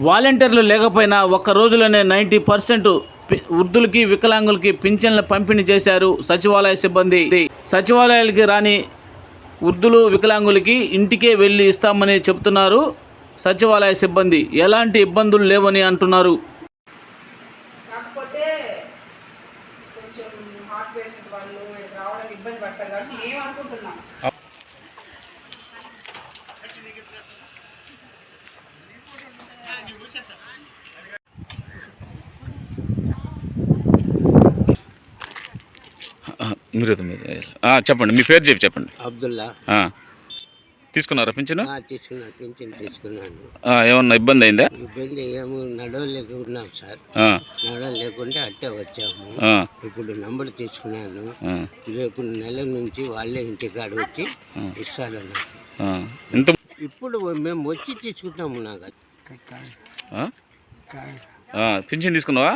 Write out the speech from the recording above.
వాలంటీర్లు లేకపోయినా ఒక్క రోజులోనే 90% వృద్ధులకి వికలాంగులకి పింఛన్ల పంపిణీ చేశారు సచివాలయ సిబ్బంది. సచివాలయాలకి రాని వృద్ధులు వికలాంగులకి ఇంటికే వెళ్ళి ఇస్తామని చెబుతున్నారు సచివాలయ సిబ్బంది. ఎలాంటి ఇబ్బందులు లేవని అంటున్నారు. కాకపోతే కొంచెం హార్ట్ పేషెంట్ వాళ్ళు రావడానికి ఇబ్బంది పడతారు కాబట్టి మేము అనుకుంటున్నాం. మీరు చెప్పండి, మీ పేరు చెప్పండి. అబ్దుల్లా. తీసుకున్నారా పింఛను? తీసుకున్నాను. ఏమన్నా ఇబ్బంది అయిందా? ఇబ్బంది ఏమో నడవలేకున్నాం సార్. నడవలేకుంటే అట్టే వచ్చాము. ఇప్పుడు నంబర్ తీసుకున్నాను. రేపు నెల నుంచి వాళ్ళే ఇంటికాడ వచ్చి ఇస్తారన్నారు. ఇప్పుడు మేము వచ్చి తీసుకుంటాము. నాకు పింఛన్ తీసుకున్నావా?